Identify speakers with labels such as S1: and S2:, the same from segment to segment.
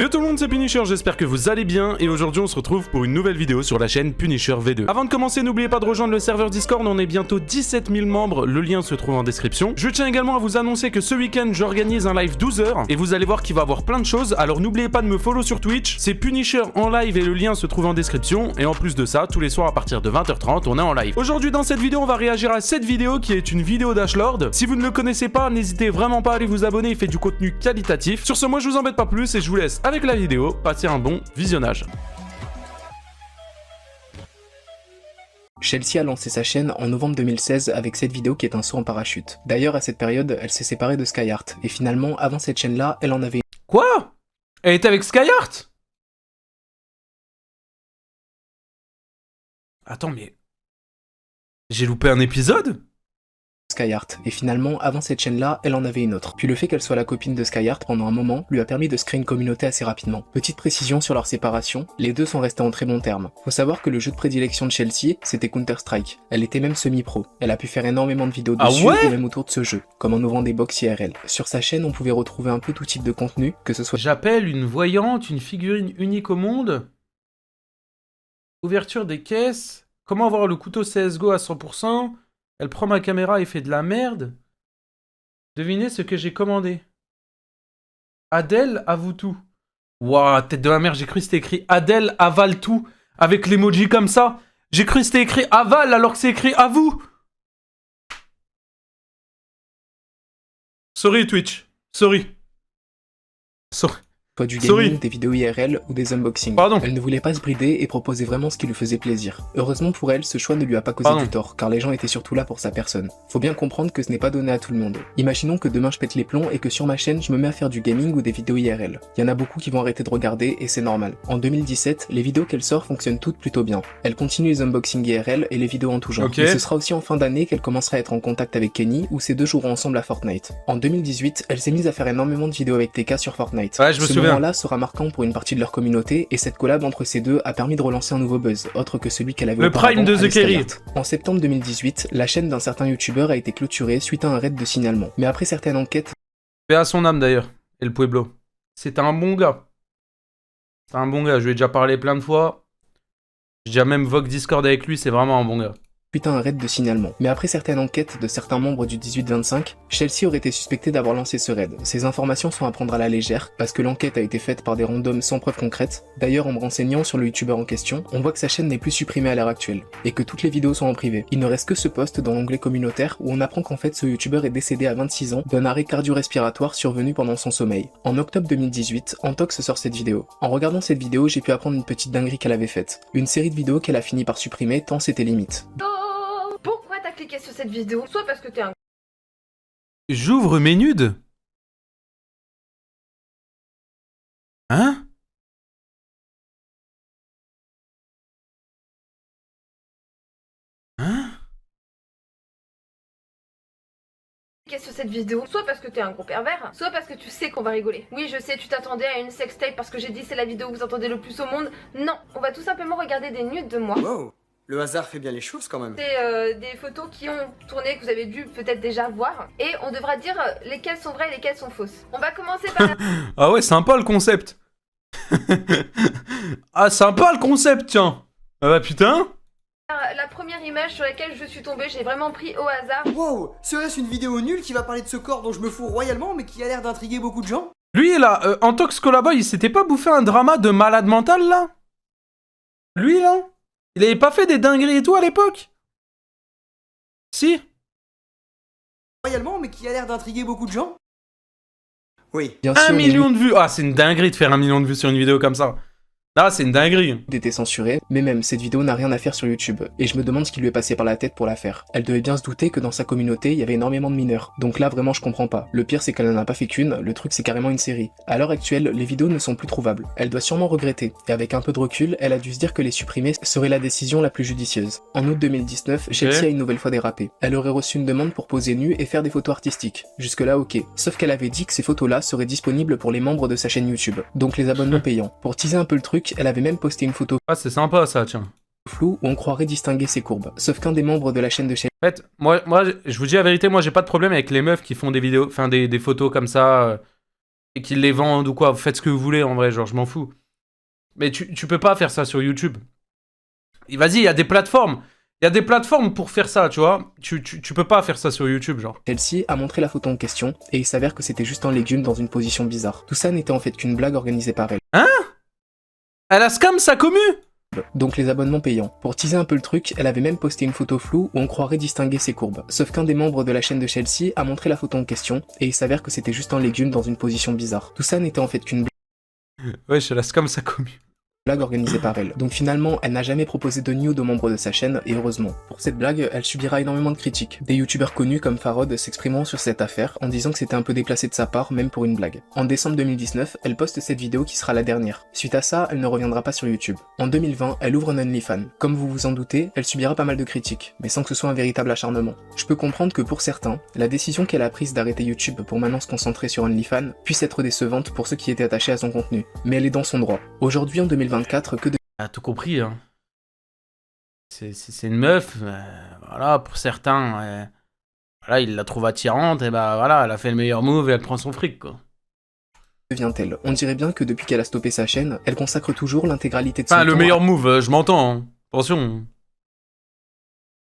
S1: Yo tout le monde, c'est Punisher, j'espère que vous allez bien et aujourd'hui on se retrouve pour une nouvelle vidéo sur la chaîne Punisher V2. Avant de commencer, n'oubliez pas de rejoindre le serveur Discord, on est bientôt 17 000 membres, le lien se trouve en description. Je tiens également à vous annoncer que ce week-end j'organise un live 12 h et vous allez voir qu'il va y avoir plein de choses, alors n'oubliez pas de me follow sur Twitch, c'est Punisher en live et le lien se trouve en description et en plus de ça, tous les soirs à partir de 20 h 30 on est en live. Aujourd'hui dans cette vidéo on va réagir à cette vidéo qui est une vidéo d'Ashlord. Si vous ne le connaissez pas, n'hésitez vraiment pas à aller vous abonner, il fait du contenu qualitatif. Sur ce, moi je vous embête pas plus et je vous laisse avec la vidéo, passez un bon visionnage.
S2: Chelsea a lancé sa chaîne en novembre 2016 avec cette vidéo qui est un saut en parachute. D'ailleurs à cette période, elle s'est séparée de Skyheart, et finalement avant cette chaîne-là, elle en avait
S1: Quoi? Elle était avec Skyheart? Attends mais... J'ai loupé un épisode?
S2: Skyheart, et finalement avant cette chaîne-là, elle en avait une autre. Puis le fait qu'elle soit la copine de Skyheart pendant un moment lui a permis de se créer une communauté assez rapidement. Petite précision sur leur séparation, les deux sont restés en très bons termes. Faut savoir que le jeu de prédilection de Chelsea, c'était Counter-Strike. Elle était même semi-pro. Elle a pu faire énormément de vidéos dessus et même autour de ce jeu, comme en ouvrant des box IRL. Sur sa chaîne, on pouvait retrouver un peu tout type de contenu, que ce soit...
S1: J'appelle une voyante, une figurine unique au monde. Ouverture des caisses. Comment avoir le couteau CSGO à 100%. Elle prend ma caméra et fait de la merde. Devinez ce que j'ai commandé. Adèle avoue tout. Ouah, tête de la merde, j'ai cru que c'était écrit Adèle avale tout. Avec l'emoji comme ça. J'ai cru que c'était écrit aval alors que c'est écrit avoue. Sorry Twitch. Sorry.
S2: soit du gaming, des vidéos IRL ou des unboxings. Elle ne voulait pas se brider et proposait vraiment ce qui lui faisait plaisir. Heureusement pour elle, ce choix ne lui a pas causé du tort, car les gens étaient surtout là pour sa personne. Faut bien comprendre que ce n'est pas donné à tout le monde. Imaginons que demain je pète les plombs et que sur ma chaîne je me mets à faire du gaming ou des vidéos IRL. Il y en a beaucoup qui vont arrêter de regarder et c'est normal. En 2017, les vidéos qu'elle sort fonctionnent toutes plutôt bien. Elle continue les unboxings IRL et les vidéos en tout genre. Et ce sera aussi en fin d'année qu'elle commencera à être en contact avec Kenny, où ces deux joueront ensemble à Fortnite. En 2018, elle s'est mise à faire énormément de vidéos avec TK sur Fortnite.
S1: Ouais, je me souviens.
S2: Ce moment-là sera marquant pour une partie de leur communauté et cette collab entre ces deux a permis de relancer un nouveau buzz, autre que celui qu'elle avait
S1: le prime de The Kerry.
S2: En septembre 2018, la chaîne d'un certain youtubeur a été clôturée suite à un raid de signalement. Mais après certaines enquêtes...
S1: Paix à son âme d'ailleurs, et le Pueblo. C'était un bon gars. C'est un bon gars, je lui ai déjà parlé plein de fois. J'ai déjà même vogue Discord avec lui, c'est vraiment un bon gars.
S2: Putain, un raid de signalement. Mais après certaines enquêtes de certains membres du 18-25, Chelsea aurait été suspectée d'avoir lancé ce raid. Ces informations sont à prendre à la légère, parce que l'enquête a été faite par des randoms sans preuve concrète. D'ailleurs, en me renseignant sur le youtubeur en question, on voit que sa chaîne n'est plus supprimée à l'heure actuelle, et que toutes les vidéos sont en privé. Il ne reste que ce post dans l'onglet communautaire où on apprend qu'en fait ce youtubeur est décédé à 26 ans d'un arrêt cardio-respiratoire survenu pendant son sommeil. En octobre 2018, Antox sort cette vidéo. En regardant cette vidéo, j'ai pu apprendre une petite dinguerie qu'elle avait faite. Une série de vidéos qu'elle a fini par supprimer tant c'était limite.
S3: Pourquoi t'as cliqué sur cette vidéo? Soit parce que t'es un...
S1: J'ouvre mes nudes. Hein? Hein?
S3: Cliqué sur cette vidéo, soit parce que t'es un gros pervers, soit parce que tu sais qu'on va rigoler. Oui, je sais, tu t'attendais à une sextape parce que j'ai dit c'est la vidéo que vous entendez le plus au monde. Non, on va tout simplement regarder des nudes de moi.
S4: Wow. Le hasard fait bien les choses quand même.
S3: C'est des photos qui ont tourné, que vous avez dû peut-être déjà voir. Et on devra dire lesquelles sont vraies et lesquelles sont fausses. On va commencer par...
S1: Ah ouais, sympa le concept. Ah, sympa le concept, tiens. Ah bah putain.
S3: La première image sur laquelle je suis tombée, j'ai vraiment pris au hasard.
S4: Wow, serait-ce une vidéo nulle qui va parler de ce corps dont je me fous royalement mais qui a l'air d'intriguer beaucoup de gens?
S1: Lui là, Antox Collabo, il s'était pas bouffé un drama de malade mental là? Lui là? Il avait pas fait des dingueries et tout à l'époque? Si?
S4: Royalement, mais qui a l'air d'intriguer beaucoup de gens? Oui.
S2: Bien sûr,
S1: 1 million de vues! Ah, c'est une dinguerie de faire 1 million de vues sur une vidéo comme ça. Ah, c'est une dinguerie.
S2: Était censurée, mais même cette vidéo n'a rien à faire sur YouTube, et je me demande ce qui lui est passé par la tête pour la faire. Elle devait bien se douter que dans sa communauté, il y avait énormément de mineurs, donc là vraiment je comprends pas. Le pire c'est qu'elle n'en a pas fait qu'une, le truc c'est carrément une série. À l'heure actuelle, les vidéos ne sont plus trouvables. Elle doit sûrement regretter, et avec un peu de recul, elle a dû se dire que les supprimer serait la décision la plus judicieuse. En août 2019, Chelsea a une nouvelle fois dérapé. Elle aurait reçu une demande pour poser nue et faire des photos artistiques. Jusque là ok, sauf qu'elle avait dit que ces photos là seraient disponibles pour les membres de sa chaîne YouTube, donc les abonnements payants. Pour teaser un peu le truc, elle avait même posté une photo
S1: Ah, c'est sympa ça, tiens.
S2: floue où on croirait distinguer ses courbes. Sauf qu'un des membres de la chaîne de Chelsea...
S1: En fait, moi, je vous dis la vérité, moi j'ai pas de problème avec les meufs qui font des vidéos, enfin des photos comme ça, et qu'ils les vendent ou quoi. Vous faites ce que vous voulez en vrai, genre je m'en fous. Mais tu peux pas faire ça sur YouTube. Et vas-y, il y a des plateformes. Il y a des plateformes pour faire ça, tu vois. Tu peux pas faire ça sur YouTube, genre.
S2: Chelsea a montré la photo en question, et il s'avère que c'était juste un légume dans une position bizarre. Tout ça n'était en fait qu'une blague organisée par elle.
S1: Hein? Elle a scam sa commu?
S2: Donc les abonnements payants. Pour teaser un peu le truc, elle avait même posté une photo floue où on croirait distinguer ses courbes. Sauf qu'un des membres de la chaîne de Chelsea a montré la photo en question, et il s'avère que c'était juste un légume dans une position bizarre. Tout ça n'était en fait qu'une
S1: Wesh, elle a scam sa commu.
S2: blague organisée par elle. Donc finalement, elle n'a jamais proposé de nude aux membres de sa chaîne, et heureusement. Pour cette blague, elle subira énormément de critiques. Des youtubeurs connus comme Farod s'exprimeront sur cette affaire, en disant que c'était un peu déplacé de sa part, même pour une blague. En décembre 2019, elle poste cette vidéo qui sera la dernière. Suite à ça, elle ne reviendra pas sur YouTube. En 2020, elle ouvre un OnlyFans. Comme vous vous en doutez, elle subira pas mal de critiques, mais sans que ce soit un véritable acharnement. Je peux comprendre que pour certains, la décision qu'elle a prise d'arrêter YouTube pour maintenant se concentrer sur OnlyFans puisse être décevante pour ceux qui étaient attachés à son contenu. Mais elle est dans son droit. Aujourd'hui, en 2024, que de
S1: Ah, tout compris, hein. C'est une meuf, voilà, pour certains, voilà, il la trouve attirante, et bah voilà, elle a fait le meilleur move et elle prend son fric, quoi.
S2: devient-elle? On dirait bien que depuis qu'elle a stoppé sa chaîne, elle consacre toujours l'intégralité de son
S1: Enfin, le
S2: temps
S1: meilleur move, je m'entends, hein. Attention.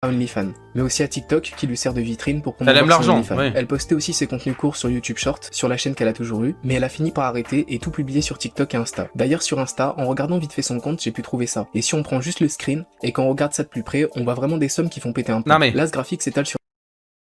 S2: à OnlyFans, mais aussi à TikTok qui lui sert de vitrine pour
S1: Elle aime
S2: promouvoir son
S1: l'argent,
S2: OnlyFans.
S1: ouais.
S2: Elle postait aussi ses contenus courts sur YouTube Short, sur la chaîne qu'elle a toujours eue, mais elle a fini par arrêter et tout publier sur TikTok et Insta. D'ailleurs sur Insta, en regardant vite fait son compte, j'ai pu trouver ça. Et si on prend juste le screen, et qu'on regarde ça de plus près, on voit vraiment des sommes qui font péter un plomb.
S1: Non mais-
S2: Là ce graphique s'étale sur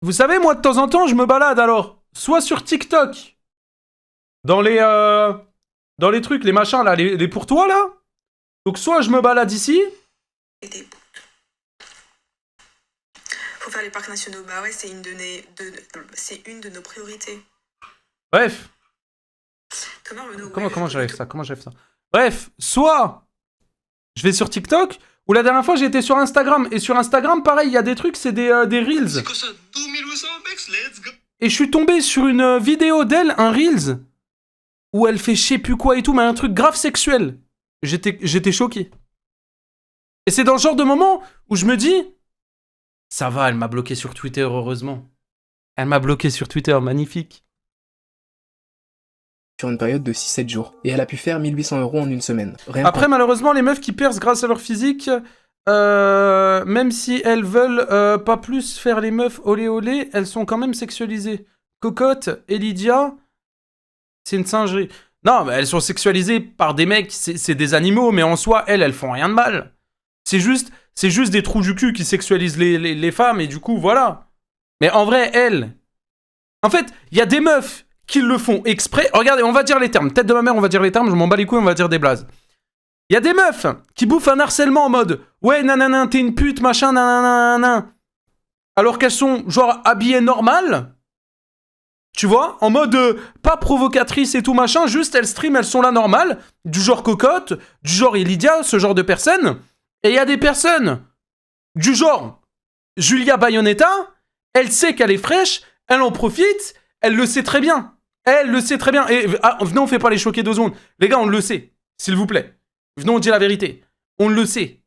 S1: Vous savez, moi, de temps en temps, je me balade, alors. Soit sur TikTok, dans les trucs, les machins, là, les pour toi, là. Donc, soit je me balade ici.
S5: Faut faire les parcs nationaux. Bah ouais, c'est une de nos priorités.
S1: Bref.
S5: Thomas Renaud,
S1: Comment j'arrive ça? Comment j'arrive ça? Bref, soit je vais sur TikTok, ou la dernière fois, j'étais sur Instagram. Et sur Instagram, pareil, il y a des trucs, c'est des Reels.
S6: C'est quoi ça? 2800 mecs, let's go!
S1: Et je suis tombé sur une vidéo d'elle, un Reels, où elle fait je sais plus quoi et tout, mais un truc grave sexuel. J'étais choqué. Et c'est dans le genre de moment où je me dis, ça va, elle m'a bloqué sur Twitter, heureusement. Elle m'a bloqué sur Twitter, magnifique.
S2: une période de 6-7 jours, et elle a pu faire 1800 € en une semaine. Rien
S1: Après, malheureusement, les meufs qui percent grâce à leur physique, même si elles veulent pas plus faire les meufs olé olé, elles sont quand même sexualisées. Cocotte et Lydia, c'est une singerie. Non, mais elles sont sexualisées par des mecs, c'est des animaux, mais en soi, elles font rien de mal. C'est juste des trous du cul qui sexualisent les femmes, et du coup, voilà. Mais en vrai, elles... En fait, il y a des meufs qui le font exprès. Regardez, on va dire les termes. Tête de ma mère, on va dire les termes, je m'en bats les couilles, on va dire des blazes. Il y a des meufs qui bouffent un harcèlement en mode « Ouais, nanana, t'es une pute, machin, nanana. » Alors qu'elles sont, genre, habillées normal. Tu vois, en mode pas provocatrice et tout machin, juste elles stream, elles sont là normales, du genre Cocotte, du genre Lydia, ce genre de personnes. Et il y a des personnes du genre Julia Bayonetta, elle sait qu'elle est fraîche, elle en profite, elle le sait très bien. Elle le sait très bien. Et venez, on fait pas les choquer 2 secondes. Les gars, on le sait, s'il vous plaît. Venez, on dit la vérité. On le sait.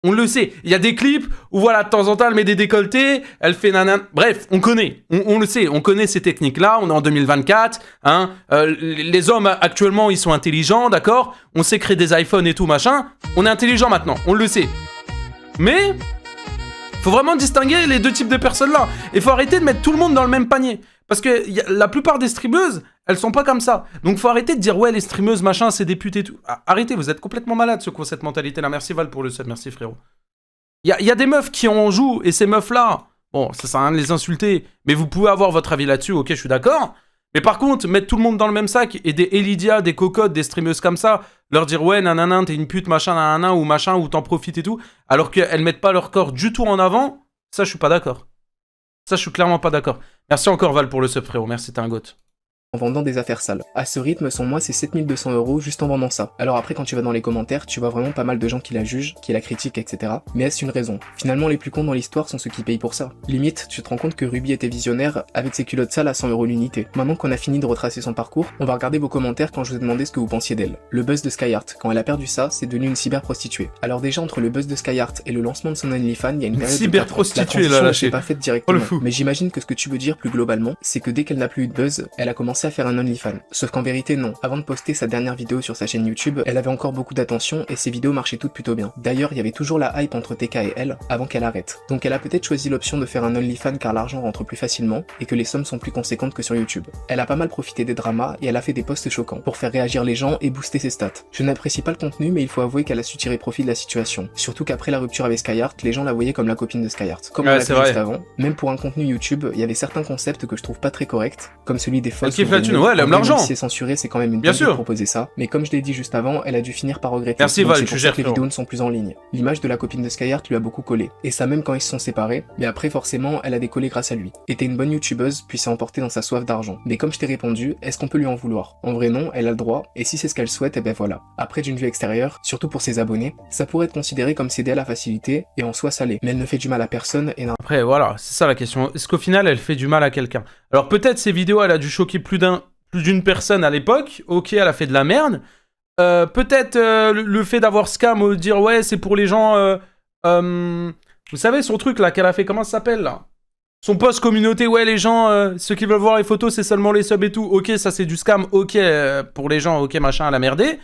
S1: On le sait. Il y a des clips où, voilà, de temps en temps, elle met des décolletés, elle fait nanan. Bref, on connaît. On le sait. On connaît ces techniques-là. On est en 2024. Hein. Les hommes, actuellement, ils sont intelligents, d'accord? On sait créer des iPhones et tout, machin. On est intelligent maintenant. On le sait. Mais... faut vraiment distinguer les 2 types de personnes-là. Et faut arrêter de mettre tout le monde dans le même panier. Parce que la plupart des streameuses, elles sont pas comme ça. Donc faut arrêter de dire, ouais, les streameuses, machin, c'est des putes et tout. Arrêtez, vous êtes complètement malades, ceux qui ont cette mentalité-là. Merci Val pour le sub, merci frérot. Il y a des meufs qui en jouent, et ces meufs-là, bon, ça sert à rien de les insulter, mais vous pouvez avoir votre avis là-dessus, ok, je suis d'accord. Mais par contre, mettre tout le monde dans le même sac, et des Lydia, des cocottes, des streameuses comme ça, leur dire, ouais, nanana, t'es une pute, machin, nanana, ou machin, ou t'en profites et tout, alors qu'elles mettent pas leur corps du tout en avant, ça, je suis pas d'accord. Ça, je suis clairement pas d'accord. Merci encore Val pour le sub, frérot, merci, t'es un goth.
S2: en vendant des affaires sales. À ce rythme, son mois c'est 7200 € juste en vendant ça. Alors après quand tu vas dans les commentaires, tu vois vraiment pas mal de gens qui la jugent, qui la critiquent, etc. Mais est-ce une raison? Finalement les plus cons dans l'histoire sont ceux qui payent pour ça. Limite, tu te rends compte que Ruby était visionnaire avec ses culottes sales à 100 € l'unité. Maintenant qu'on a fini de retracer son parcours, on va regarder vos commentaires quand je vous ai demandé ce que vous pensiez d'elle. Le buzz de Skyheart, quand elle a perdu ça, c'est devenu une cyberprostituée. Alors déjà entre le buzz de Skyheart et le lancement de son OnlyFans, il y a une période de 4 ans.
S1: Cyberprostituée,
S2: La transition
S1: là,
S2: ne s'est pas faite directement.
S1: Oh, le fou.
S2: Mais j'imagine que ce que tu veux dire plus globalement, c'est que dès qu'elle n'a plus eu de buzz, elle a commencé commencé à faire un OnlyFans. Sauf qu'en vérité non, avant de poster sa dernière vidéo sur sa chaîne YouTube, elle avait encore beaucoup d'attention et ses vidéos marchaient toutes plutôt bien. D'ailleurs, il y avait toujours la hype entre TK et elle, avant qu'elle arrête. Donc elle a peut-être choisi l'option de faire un OnlyFans car l'argent rentre plus facilement et que les sommes sont plus conséquentes que sur YouTube. Elle a pas mal profité des dramas et elle a fait des posts choquants pour faire réagir les gens et booster ses stats. Je n'apprécie pas le contenu mais il faut avouer qu'elle a su tirer profit de la situation. Surtout qu'après la rupture avec Skyheart, les gens la voyaient comme la copine de Skyheart. Comme on l'a vu juste avant, même pour un contenu YouTube, il y avait certains concepts que je trouve pas très corrects, comme celui des fausses.
S1: Elle kiffe la thune, ouais, elle aime l'argent.
S2: Si c'est censuré, c'est quand même une bonne idée de proposer ça. Mais comme je l'ai dit juste avant, elle a dû finir par regretter.
S1: Merci Val, tu gères.
S2: Les vidéos ne sont plus en ligne. L'image de la copine de Skyheart lui a beaucoup collé. Et ça même quand ils se sont séparés, mais après forcément, elle a décollé grâce à lui. Était une bonne youtubeuse, puis s'est emportée dans sa soif d'argent. Mais comme je t'ai répondu, est-ce qu'on peut lui en vouloir? En vrai non, elle a le droit, et si c'est ce qu'elle souhaite, et ben voilà. Après d'une vue extérieure, surtout pour ses abonnés, ça pourrait être considéré comme céder à la facilité, et en soi salé. Mais elle ne fait du mal à personne, et
S1: après voilà, c'est ça la question. Est-ce qu'au final elle fait du mal à quelqu'un? Alors peut-être ces vidéos, elle a dû choquer plus d'une personne à l'époque, ok, elle a fait de la merde. Peut-être le fait d'avoir scam ou dire ouais c'est pour les gens vous savez son truc là qu'elle a fait, comment ça s'appelle là, son post communauté, ouais les gens ceux qui veulent voir les photos c'est seulement les subs et tout, ok ça c'est du scam, ok pour les gens, ok machin, elle a merdé.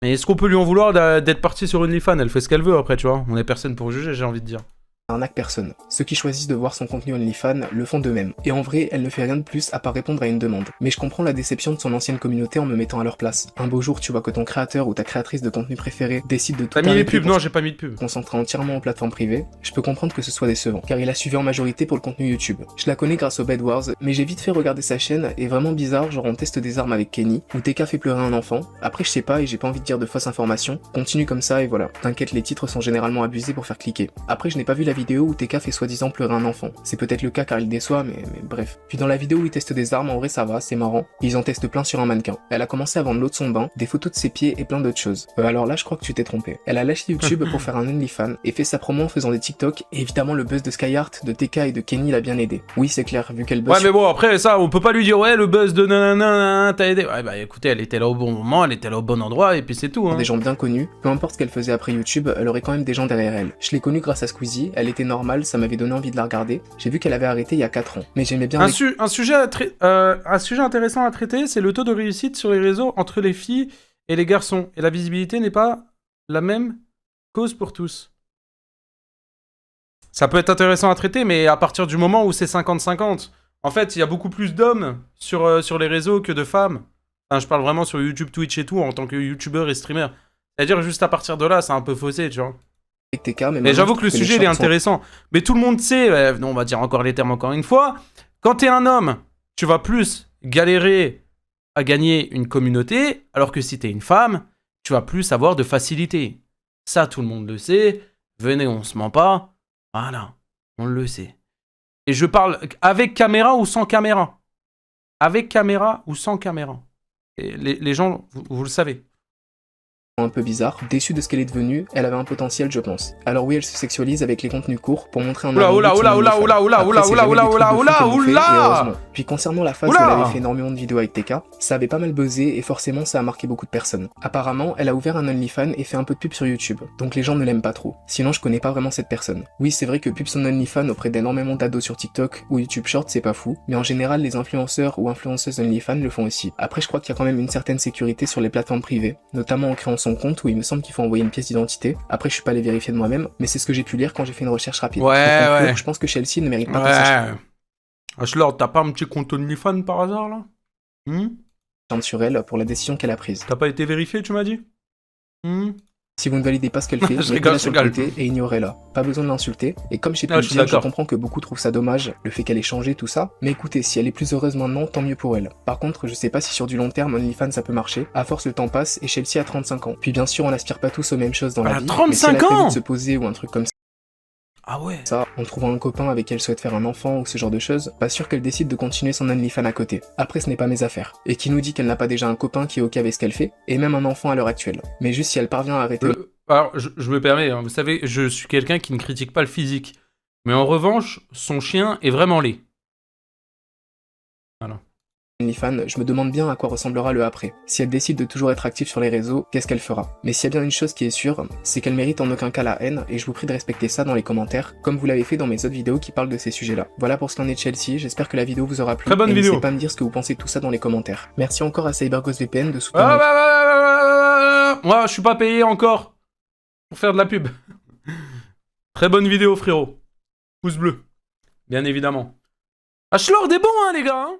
S1: Mais est-ce qu'on peut lui en vouloir d'être partie sur OnlyFans? Elle fait ce qu'elle veut après, tu vois, on est personne pour juger, j'ai envie de dire.
S2: Arnaque personne. Ceux qui choisissent de voir son contenu OnlyFans le font d'eux-mêmes. Et en vrai, elle ne fait rien de plus à part répondre à une demande. Mais je comprends la déception de son ancienne communauté en me mettant à leur place. Un beau jour, tu vois que ton créateur ou ta créatrice de contenu préféré décide de tout
S1: arrêter. T'as mis les pubs? Non, j'ai pas mis de pubs.
S2: Concentrer entièrement aux plateformes privées, je peux comprendre que ce soit décevant, car il a suivi en majorité pour le contenu YouTube. Je la connais grâce au Bed Wars, mais j'ai vite fait regarder sa chaîne et vraiment bizarre, genre on teste des armes avec Kenny, où TK fait pleurer un enfant. Après je sais pas et j'ai pas envie de dire de fausses informations. Continue comme ça et voilà. T'inquiète, les titres sont généralement abusés pour faire cliquer. Après je n'ai pas vu la vidéo où TK fait soi-disant pleurer un enfant. C'est peut-être le cas car il déçoit, mais bref. Puis dans la vidéo où ils testent des armes, en vrai ça va, c'est marrant. Ils en testent plein sur un mannequin. Elle a commencé à vendre l'eau de son bain, des photos de ses pieds et plein d'autres choses. Alors là je crois que tu t'es trompé. Elle a lâché YouTube pour faire un OnlyFans et fait sa promo en faisant des TikTok, et évidemment le buzz de Skyheart, de TK et de Kenny l'a bien aidé. Oui c'est clair, vu qu'elle buzz.
S1: Ouais mais bon après ça, on peut pas lui dire ouais le buzz de nanana t'as aidé. Ouais bah écoutez, elle était là au bon moment, elle était là au bon endroit et puis c'est tout hein.
S2: Des gens bien connus, peu importe ce qu'elle faisait après YouTube, elle aurait quand même des gens derrière elle. Je l'ai connue grâce à Squeezie, elle était normale, ça m'avait donné envie de la regarder. J'ai vu qu'elle avait arrêté il y a 4 ans, mais j'aimais bien...
S1: Un sujet intéressant à traiter, c'est le taux de réussite sur les réseaux entre les filles et les garçons. Et la visibilité n'est pas la même cause pour tous. Ça peut être intéressant à traiter, mais à partir du moment où c'est 50-50. En fait, il y a beaucoup plus d'hommes sur les réseaux que de femmes. Enfin, je parle vraiment sur YouTube, Twitch et tout, en tant que youtubeur et streamer. C'est-à-dire, juste à partir de là, c'est un peu faussé, tu vois. Mais j'avoue que le sujet il est intéressant. Mais tout le monde sait, on va dire encore les termes encore une fois, quand t'es un homme, tu vas plus galérer à gagner une communauté, alors que si t'es une femme, tu vas plus avoir de facilité. Ça, tout le monde le sait. Venez, on se ment pas. Voilà, on le sait. Et je parle avec caméra ou sans caméra. Avec caméra ou sans caméra. Et les gens, vous le savez.
S2: Un peu bizarre, déçue de ce qu'elle est devenue, elle avait un potentiel je pense. Alors oui elle se sexualise avec les contenus courts pour montrer un... Oula. Puis concernant la phase où elle avait fait énormément de vidéos avec TK, ça avait pas mal buzzé et forcément ça a marqué beaucoup de personnes. Apparemment elle a ouvert un OnlyFans et fait un peu de pub sur YouTube, donc les gens ne l'aiment pas trop. Sinon je connais pas vraiment cette personne. Oui c'est vrai que pub son OnlyFans auprès d'énormément d'ados sur TikTok ou YouTube Short c'est pas fou, mais en général les influenceurs ou influenceuses OnlyFans le font aussi. Après je crois qu'il y a quand même une certaine sécurité sur les plateformes privées, notamment en créant son compte où il me semble qu'il faut envoyer une pièce d'identité. Après je suis pas allé vérifier de moi-même, mais c'est ce que j'ai pu lire quand j'ai fait une recherche rapide.
S1: Ouais.
S2: Je pense que Chelsea ne mérite pas de s'acheter.
S1: Ashlord, t'as pas un petit compte OnlyFans par hasard là
S2: sur elle pour la décision qu'elle a prise.
S1: T'as pas été vérifié, tu m'as dit
S2: Si vous ne validez pas ce qu'elle fait, mettez-la sur le côté et ignorez-la. Pas besoin de l'insulter. Et comme j'ai pu le dire, je comprends que beaucoup trouvent ça dommage, le fait qu'elle ait changé, tout ça. Mais écoutez, si elle est plus heureuse maintenant, tant mieux pour elle. Par contre, je sais pas si sur du long terme, OnlyFans ça peut marcher. À force, le temps passe et Chelsea a 35 ans. Puis bien sûr, on n'aspire pas tous aux mêmes choses dans la vie.
S1: 35
S2: mais si elle a prévu
S1: ans
S2: de se poser ou un truc comme ça.
S1: Ah ouais.
S2: Ça, en trouvant un copain avec qui elle souhaite faire un enfant ou ce genre de choses, pas sûr qu'elle décide de continuer son OnlyFans à côté. Après, ce n'est pas mes affaires. Et qui nous dit qu'elle n'a pas déjà un copain qui est ok avec ce qu'elle fait, et même un enfant à l'heure actuelle. Mais juste si elle parvient à arrêter...
S1: Alors, je me permets, hein, vous savez, je suis quelqu'un qui ne critique pas le physique. Mais en revanche, son chien est vraiment laid. Voilà.
S2: OnlyFans, je me demande bien à quoi ressemblera le après. Si elle décide de toujours être active sur les réseaux, qu'est-ce qu'elle fera? Mais s'il y a bien une chose qui est sûre, c'est qu'elle mérite en aucun cas la haine, et je vous prie de respecter ça dans les commentaires, comme vous l'avez fait dans mes autres vidéos qui parlent de ces sujets-là. Voilà pour ce qu'en est de Chelsea, j'espère que la vidéo vous aura plu,
S1: Très bonne
S2: et
S1: vidéo.
S2: n'hésitez pas à me dire ce que vous pensez de tout ça dans les commentaires. Merci encore à CyberGhostVPN de soutenir
S1: Moi, je suis pas payé encore pour faire de la pub. Très bonne vidéo, frérot. Pouce bleu. Bien évidemment. Ashlord est bon, hein, les gars, hein.